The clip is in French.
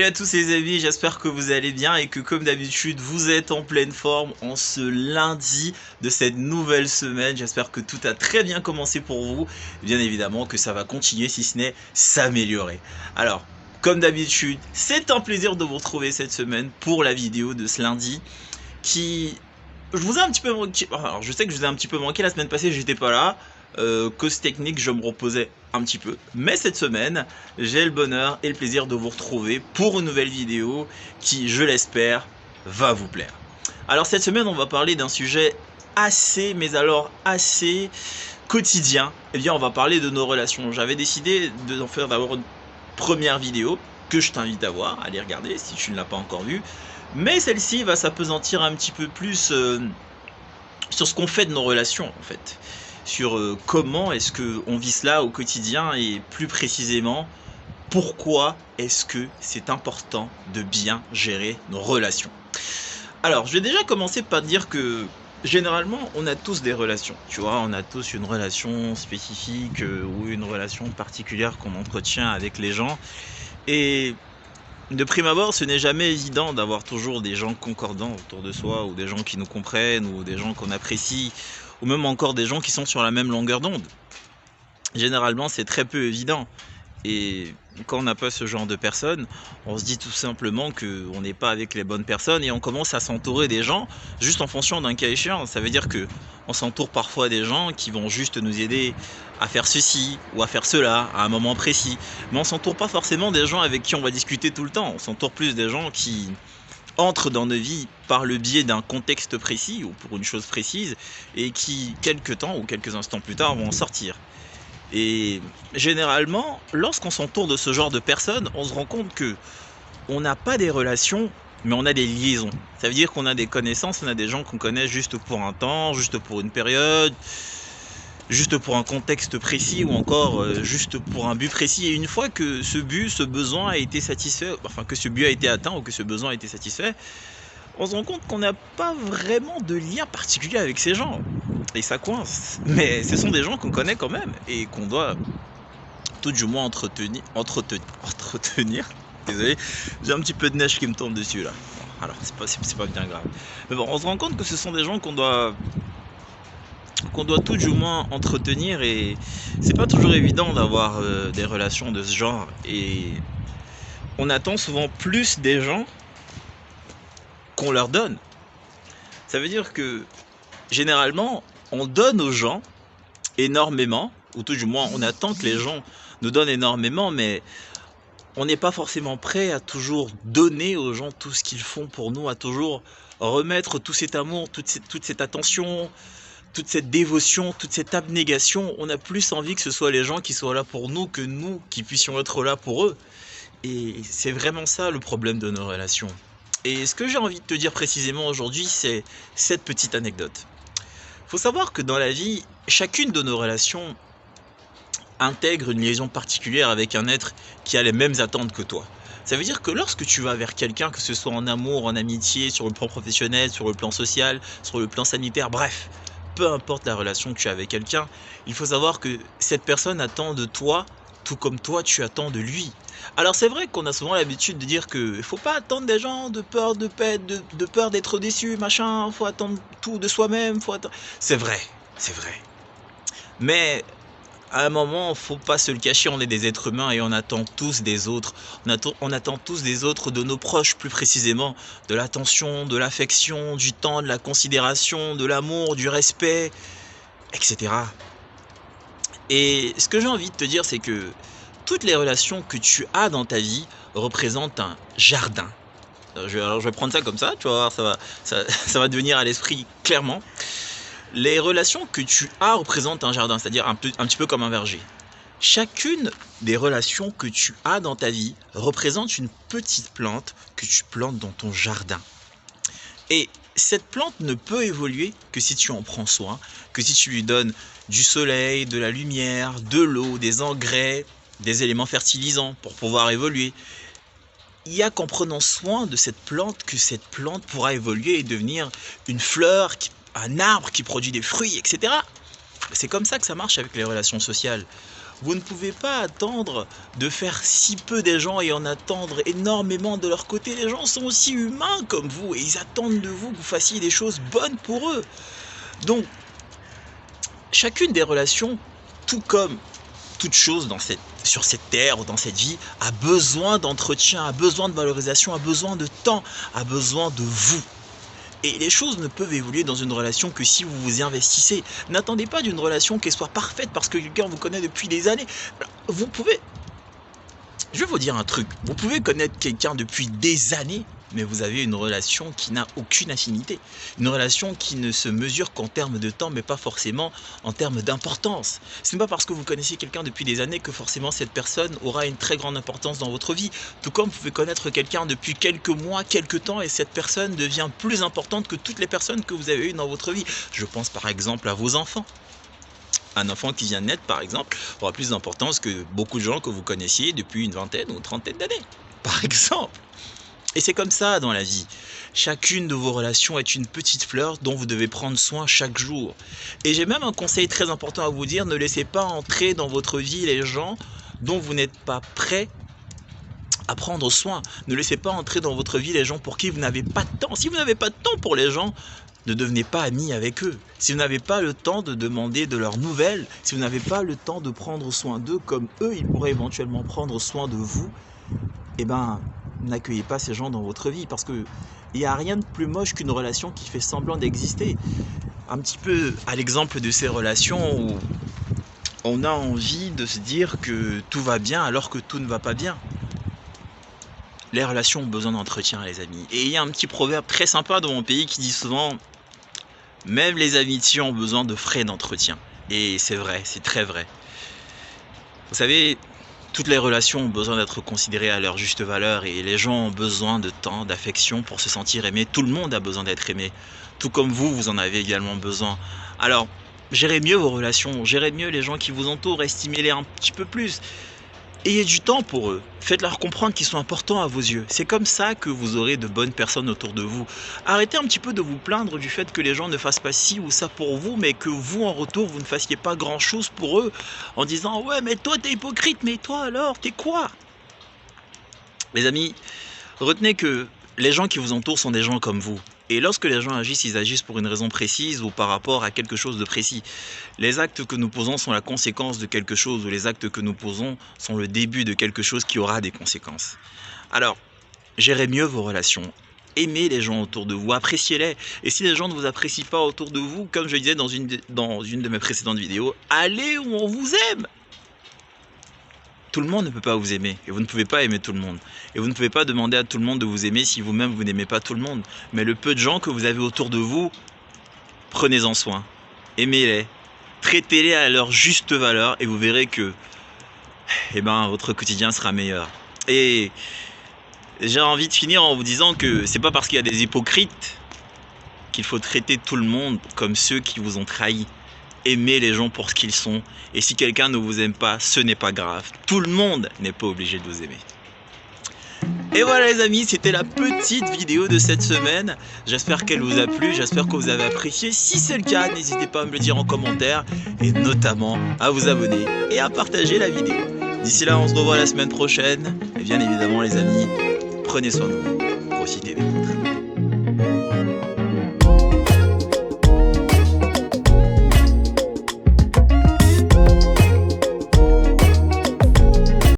Salut à tous les amis, j'espère que vous allez bien et que comme d'habitude vous êtes en pleine forme en ce lundi de cette nouvelle semaine. J'espère que tout a très bien commencé pour vous, bien évidemment que ça va continuer si ce n'est s'améliorer. Alors, comme d'habitude, c'est un plaisir de vous retrouver cette semaine pour la vidéo de ce lundi qui... Je vous ai un petit peu manqué, alors je sais que je vous ai un petit peu manqué la semaine passée, j'étais pas là. Cause technique, je me reposais un petit peu. Mais cette semaine, j'ai le bonheur et le plaisir de vous retrouver pour une nouvelle vidéo qui, je l'espère, va vous plaire. Alors cette semaine, on va parler d'un sujet assez, mais alors assez quotidien. Eh bien, on va parler de nos relations. J'avais décidé d'en faire d'abord une première vidéo que je t'invite à voir, à aller regarder si tu ne l'as pas encore vue. Mais celle-ci va s'appesantir un petit peu plus sur ce qu'on fait de nos relations, en fait. Sur comment est-ce qu'on vit cela au quotidien et plus précisément, pourquoi est-ce que c'est important de bien gérer nos relations. Alors, je vais déjà commencer par dire que généralement, on a tous des relations. Tu vois, on a tous une relation spécifique ou une relation particulière qu'on entretient avec les gens. Et de prime abord, ce n'est jamais évident d'avoir toujours des gens concordants autour de soi, ou des gens qui nous comprennent, ou des gens qu'on apprécie, ou même encore des gens qui sont sur la même longueur d'onde. Généralement, c'est très peu évident. Et quand on n'a pas ce genre de personnes, on se dit tout simplement qu'on n'est pas avec les bonnes personnes et on commence à s'entourer des gens juste en fonction d'un cas échéant. Ça veut dire que on s'entoure parfois des gens qui vont juste nous aider à faire ceci ou à faire cela à un moment précis. Mais on s'entoure pas forcément des gens avec qui on va discuter tout le temps. On s'entoure plus des gens qui entrent dans nos vies par le biais d'un contexte précis ou pour une chose précise et qui, quelques temps ou quelques instants plus tard, vont en sortir. Et généralement, lorsqu'on s'entoure de ce genre de personnes, on se rend compte que on n'a pas des relations, mais on a des liaisons. Ça veut dire qu'on a des connaissances, on a des gens qu'on connaît juste pour un temps, juste pour une période, juste pour un contexte précis ou encore juste pour un but précis. Et une fois que ce but, ce besoin a été satisfait, enfin que ce but a été atteint ou que ce besoin a été satisfait, on se rend compte qu'on n'a pas vraiment de lien particulier avec ces gens. Et ça coince. Mais ce sont des gens qu'on connaît quand même et qu'on doit tout du moins entretenir. Désolé, j'ai un petit peu de neige qui me tombe dessus là. Alors c'est pas bien grave. Mais bon, on se rend compte que ce sont des gens qu'on doit tout du moins entretenir et c'est pas toujours évident d'avoir des relations de ce genre et on attend souvent plus des gens qu'on leur donne. Ça veut dire que généralement, on donne aux gens énormément, ou tout du moins, on attend que les gens nous donnent énormément, mais on n'est pas forcément prêt à toujours donner aux gens tout ce qu'ils font pour nous, à toujours remettre tout cet amour, toute cette attention, toute cette dévotion, toute cette abnégation. On a plus envie que ce soit les gens qui soient là pour nous que nous qui puissions être là pour eux. Et c'est vraiment ça le problème de nos relations. Et ce que j'ai envie de te dire précisément aujourd'hui, c'est cette petite anecdote. Il faut savoir que dans la vie, chacune de nos relations intègre une liaison particulière avec un être qui a les mêmes attentes que toi. Ça veut dire que lorsque tu vas vers quelqu'un, que ce soit en amour, en amitié, sur le plan professionnel, sur le plan social, sur le plan sanitaire, bref, peu importe la relation que tu as avec quelqu'un, il faut savoir que cette personne attend de toi tout comme toi tu attends de lui. Alors c'est vrai qu'on a souvent l'habitude de dire que faut pas attendre des gens de peur de peur d'être déçu, machin, faut attendre tout de soi-même, c'est vrai, c'est vrai. Mais à un moment, faut pas se le cacher, on est des êtres humains et on attend tous des autres. On attend tous des autres, de nos proches plus précisément, de l'attention, de l'affection, du temps, de la considération, de l'amour, du respect, etc. Et ce que j'ai envie de te dire, c'est que toutes les relations que tu as dans ta vie représentent un jardin. Alors je vais prendre ça comme ça, tu vas voir, ça va devenir à l'esprit clairement. Les relations que tu as représentent un jardin, c'est-à-dire un petit peu comme un verger. Chacune des relations que tu as dans ta vie représente une petite plante que tu plantes dans ton jardin. Et cette plante ne peut évoluer que si tu en prends soin, que si tu lui donnes du soleil, de la lumière, de l'eau, des engrais, des éléments fertilisants pour pouvoir évoluer. Il n'y a qu'en prenant soin de cette plante que cette plante pourra évoluer et devenir une fleur, un arbre qui produit des fruits, etc. C'est comme ça que ça marche avec les relations sociales. Vous ne pouvez pas attendre de faire si peu des gens et en attendre énormément de leur côté. Les gens sont aussi humains comme vous et ils attendent de vous que vous fassiez des choses bonnes pour eux. Donc, chacune des relations, tout comme toute chose sur cette terre ou dans cette vie, a besoin d'entretien, a besoin de valorisation, a besoin de temps, a besoin de vous. Et les choses ne peuvent évoluer dans une relation que si vous vous y investissez. N'attendez pas d'une relation qu'elle soit parfaite parce que quelqu'un vous connaît depuis des années. Vous pouvez, je vais vous dire un truc, vous pouvez connaître quelqu'un depuis des années, mais vous avez une relation qui n'a aucune affinité. Une relation qui ne se mesure qu'en termes de temps, mais pas forcément en termes d'importance. Ce n'est pas parce que vous connaissez quelqu'un depuis des années que forcément cette personne aura une très grande importance dans votre vie. Tout comme vous pouvez connaître quelqu'un depuis quelques mois, quelques temps, et cette personne devient plus importante que toutes les personnes que vous avez eues dans votre vie. Je pense par exemple à vos enfants. Un enfant qui vient de naître, par exemple, aura plus d'importance que beaucoup de gens que vous connaissiez depuis une vingtaine ou une trentaine d'années, par exemple. Et c'est comme ça dans la vie. Chacune de vos relations est une petite fleur dont vous devez prendre soin chaque jour. Et j'ai même un conseil très important à vous dire, ne laissez pas entrer dans votre vie les gens dont vous n'êtes pas prêt à prendre soin. Ne laissez pas entrer dans votre vie les gens pour qui vous n'avez pas de temps. Si vous n'avez pas de temps pour les gens, ne devenez pas amis avec eux. Si vous n'avez pas le temps de demander de leurs nouvelles, si vous n'avez pas le temps de prendre soin d'eux comme eux, ils pourraient éventuellement prendre soin de vous, eh ben, n'accueillez pas ces gens dans votre vie parce que il n'y a rien de plus moche qu'une relation qui fait semblant d'exister. Un petit peu à l'exemple de ces relations où on a envie de se dire que tout va bien alors que tout ne va pas bien. Les relations ont besoin d'entretien, les amis. Et il y a un petit proverbe très sympa dans mon pays qui dit souvent « Même les amitiés ont besoin de frais d'entretien ». Et c'est vrai, c'est très vrai. Vous savez, toutes les relations ont besoin d'être considérées à leur juste valeur et les gens ont besoin de temps, d'affection pour se sentir aimé. Tout le monde a besoin d'être aimé, tout comme vous, vous en avez également besoin. Alors, gérez mieux vos relations, gérez mieux les gens qui vous entourent, estimez-les un petit peu plus. Ayez du temps pour eux, faites-leur comprendre qu'ils sont importants à vos yeux. C'est comme ça que vous aurez de bonnes personnes autour de vous. Arrêtez un petit peu de vous plaindre du fait que les gens ne fassent pas ci ou ça pour vous, mais que vous, en retour, vous ne fassiez pas grand-chose pour eux, en disant « Ouais, mais toi, t'es hypocrite, mais toi alors, t'es quoi ?» Les amis, retenez que les gens qui vous entourent sont des gens comme vous. Et lorsque les gens agissent, ils agissent pour une raison précise ou par rapport à quelque chose de précis. Les actes que nous posons sont la conséquence de quelque chose ou les actes que nous posons sont le début de quelque chose qui aura des conséquences. Alors, gérez mieux vos relations. Aimez les gens autour de vous, appréciez-les. Et si les gens ne vous apprécient pas autour de vous, comme je le disais dans une de mes précédentes vidéos, allez où on vous aime. Tout le monde ne peut pas vous aimer et vous ne pouvez pas aimer tout le monde. Et vous ne pouvez pas demander à tout le monde de vous aimer si vous-même vous n'aimez pas tout le monde. Mais le peu de gens que vous avez autour de vous, prenez-en soin, aimez-les, traitez-les à leur juste valeur et vous verrez que votre quotidien sera meilleur. Et j'ai envie de finir en vous disant que c'est pas parce qu'il y a des hypocrites qu'il faut traiter tout le monde comme ceux qui vous ont trahi. Aimez les gens pour ce qu'ils sont. Et si quelqu'un ne vous aime pas, ce n'est pas grave. Tout le monde n'est pas obligé de vous aimer. Et voilà les amis, c'était la petite vidéo de cette semaine. J'espère qu'elle vous a plu, j'espère que vous avez apprécié. Si c'est le cas, n'hésitez pas à me le dire en commentaire. Et notamment à vous abonner et à partager la vidéo. D'ici là, on se revoit la semaine prochaine. Et bien évidemment les amis, prenez soin de vous. Profitez des vôtres.